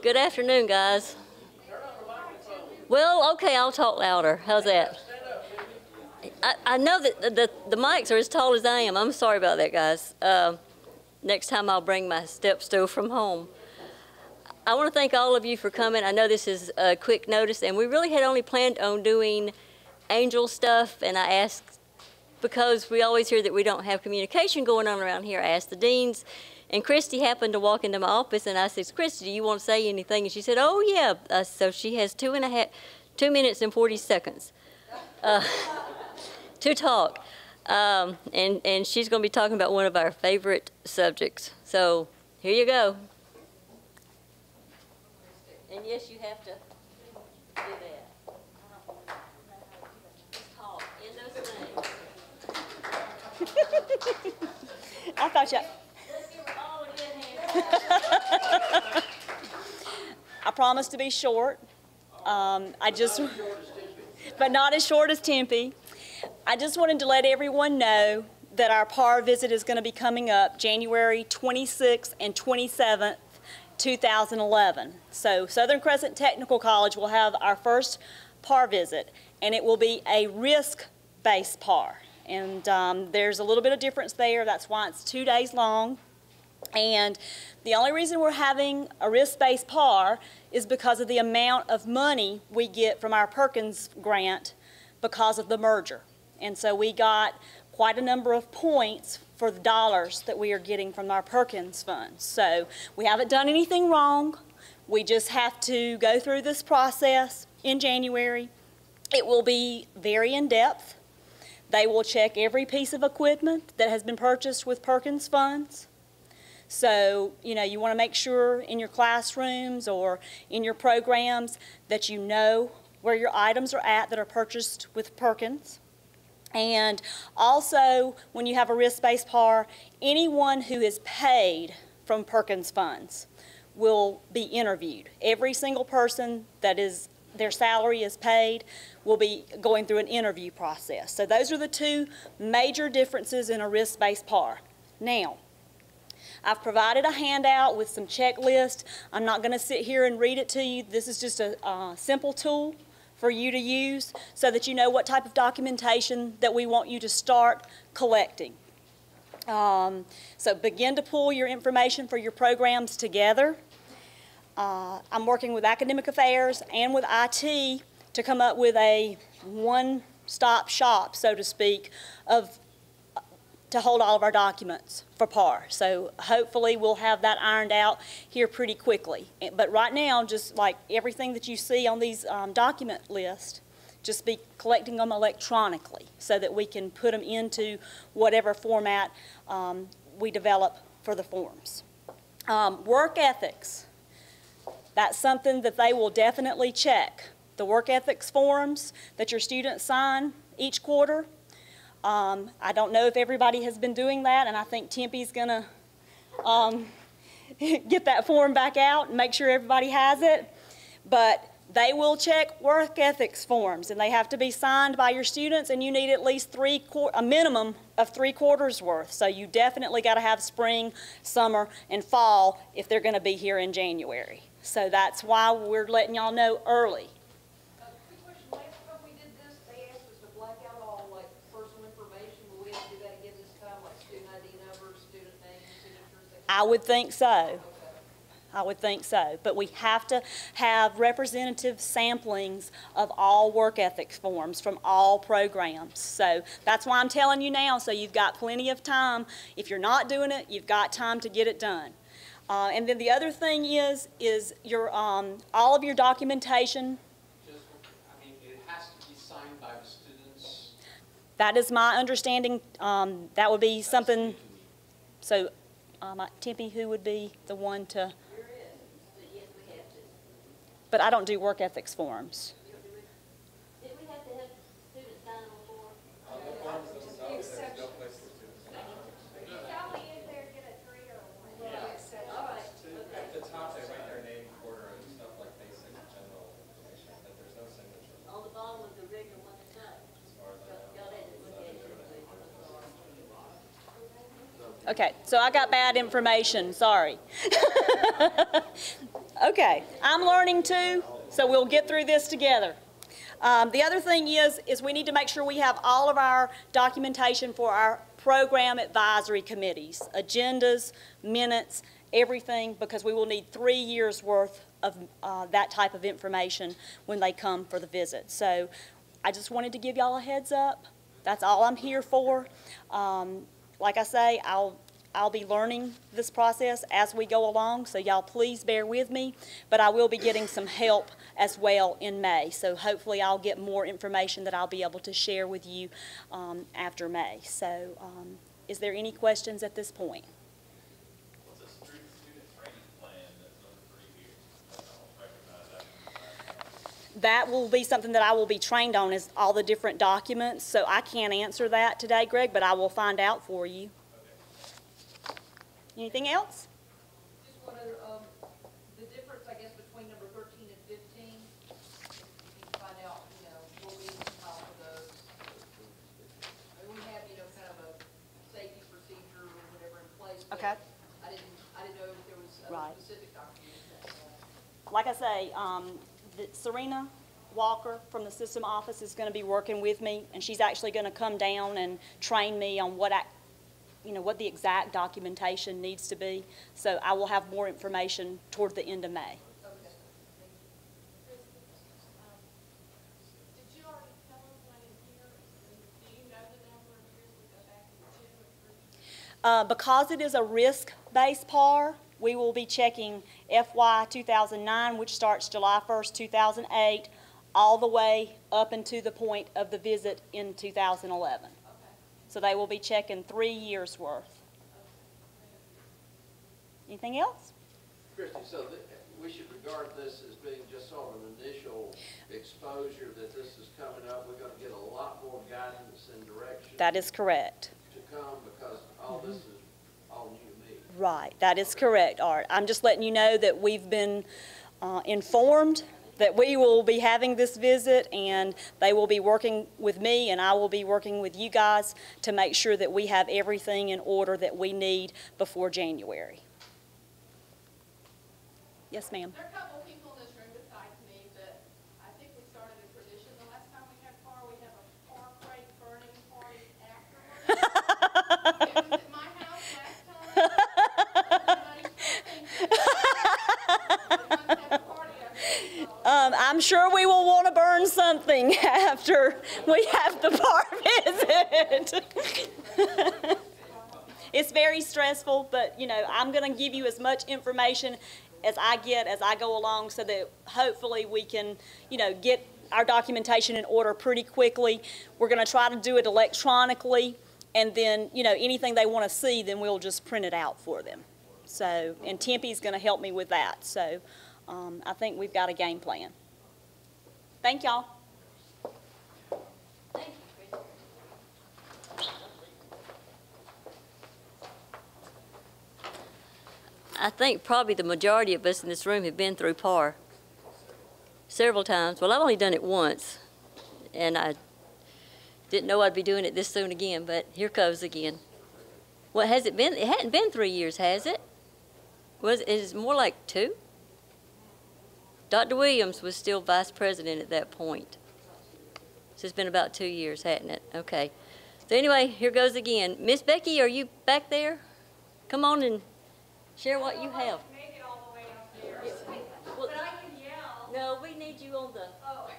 Good afternoon, guys. Well, okay, I'll talk louder. How's that? I know that the mics are as tall as I am. I'm sorry about that, guys. Next time I'll bring my step stool from home. I want to thank all of you for coming. I know this is a quick notice, and we really had only planned on doing angel stuff, and I asked, because we always hear that we don't have communication going on around here, I asked the deans, and Christy happened to walk into my office, and I said, Christy, do you want to say anything? And she said, oh, yeah. So she has 2 minutes and 40 seconds to talk. And she's going to be talking about one of our favorite subjects. So here you go. And yes, you have to do that. Just talk in those things. I thought you... Let's give her all a good hand. I promise to be short. But not as short as Tempe. I just wanted to let everyone know that our PAR visit is going to be coming up January 26th and 27th, 2011. So Southern Crescent Technical College will have our first PAR visit, and it will be a risk-based PAR. And there's a little bit of difference there. That's why it's 2 days long. And the only reason we're having a risk-based PAR is because of the amount of money we get from our Perkins grant because of the merger. And so we got quite a number of points for the dollars that we are getting from our Perkins funds. So we haven't done anything wrong. We just have to go through this process in January. It will be very in-depth. They will check every piece of equipment that has been purchased with Perkins funds. So, you want to make sure in your classrooms or in your programs that you know where your items are at that are purchased with Perkins. And also, when you have a risk-based PAR, anyone who is paid from Perkins funds will be interviewed. Every single person that is their salary is paid will be going through an interview process. So those are the two major differences in a risk-based PAR. Now, I've provided a handout with some checklists. I'm not going to sit here and read it to you. This is just a simple tool for you to use so that you know what type of documentation that we want you to start collecting. So begin to pull your information for your programs together. I'm working with Academic Affairs and with IT to come up with a one-stop shop, so to speak, to hold all of our documents for PAR. So hopefully we'll have that ironed out here pretty quickly. But right now, just like everything that you see on these document lists, just be collecting them electronically so that we can put them into whatever format we develop for the forms. Work ethics. That's something that they will definitely check. The work ethics forms that your students sign each quarter. I don't know if everybody has been doing that, and I think Tempe's going to get that form back out and make sure everybody has it. But they will check work ethics forms, and they have to be signed by your students, and you need at least a minimum of 3/4 worth. So you definitely got to have spring, summer, and fall if they're going to be here in January. So that's why we're letting y'all know early. I would think so. I would think so. But we have to have representative samplings of all work ethics forms from all programs. So that's why I'm telling you now, so you've got plenty of time. If you're not doing it, you've got time to get it done. And then the other thing is your all of your documentation. It has to be signed by the students. That is my understanding. That would be something. So, Tempe, who would be the one to? There is, but yes, we have to. But I don't do work ethics forms. Did we have to have students sign them before? The forms themselves, there's no place for students to sign. Sally is there to get a 3 or a 1. Yeah. All right. At the top, they write their name, quarter, and stuff like basic general information, but there's no signature. On the bottom of the regular one that's up. As far as I know. Y'all had to look at it. Okay, so I got bad information, sorry. Okay, I'm learning too, so we'll get through this together. The other thing is we need to make sure we have all of our documentation for our program advisory committees, agendas, minutes, everything, because we will need 3 years' worth of that type of information when they come for the visit. So I just wanted to give y'all a heads up. That's all I'm here for. Like I say, I'll be learning this process as we go along, so y'all please bear with me. But I will be getting some help as well in May. So hopefully I'll get more information that I'll be able to share with you after May. So is there any questions at this point? What's a student training plan that's over 3 years? I don't recognize that. That will be something that I will be trained on, is all the different documents. So I can't answer that today, Greg, but I will find out for you. Anything else? Just one other, the difference, I guess, between number 13 and 15, if you can find out, what we file for those. I mean, we have, kind of a safety procedure or whatever in place. But Okay. I didn't know if there was a Right. specific document. Like I say, Serena Walker from the system office is going to be working with me, and she's actually going to come down and train me on what the exact documentation needs to be. So I will have more information toward the end of May. Did you already tell us when in here? Do you know the number of years we go back in 2 or 3? Because it is a risk-based PAR, we will be checking FY 2009, which starts July 1st, 2008, all the way up into the point of the visit in 2011. So they will be checking 3 years' worth. Anything else? Christie, so we should regard this as being just sort of an initial exposure that this is coming up. We're going to get a lot more guidance and direction. That is correct. To come, because all this is all new to me. Right, that is correct, Art. I'm just letting you know that we've been informed that we will be having this visit, and they will be working with me, and I will be working with you guys to make sure that we have everything in order that we need before January. Yes, ma'am. There are a couple people in this room besides me, but I think we started a tradition. The last time we had PAR, we have a PAR crate burning party afterwards. It was at my house last time. Everybody's I'm sure we will want to burn something after we have the PAR visit. It's very stressful, but I'm going to give you as much information as I get as I go along, so that hopefully we can, get our documentation in order pretty quickly. We're going to try to do it electronically, and then, anything they want to see, then we'll just print it out for them. So, and Tempe's going to help me with that. So, I think we've got a game plan. Thank y'all. I think probably the majority of us in this room have been through PAR several times. Well, I've only done it once, and I didn't know I'd be doing it this soon again, but here goes again. What has it been? It hadn't been 3 years, has it? Is it more like 2? Dr. Williams was still vice president at that point. So it's been about 2 years, hadn't it? Okay. So anyway, here goes again. Miss Becky, are you back there? Come on and share what you have. Make it all the way up there. Well, But I can yell. no, we need you on the... Oh.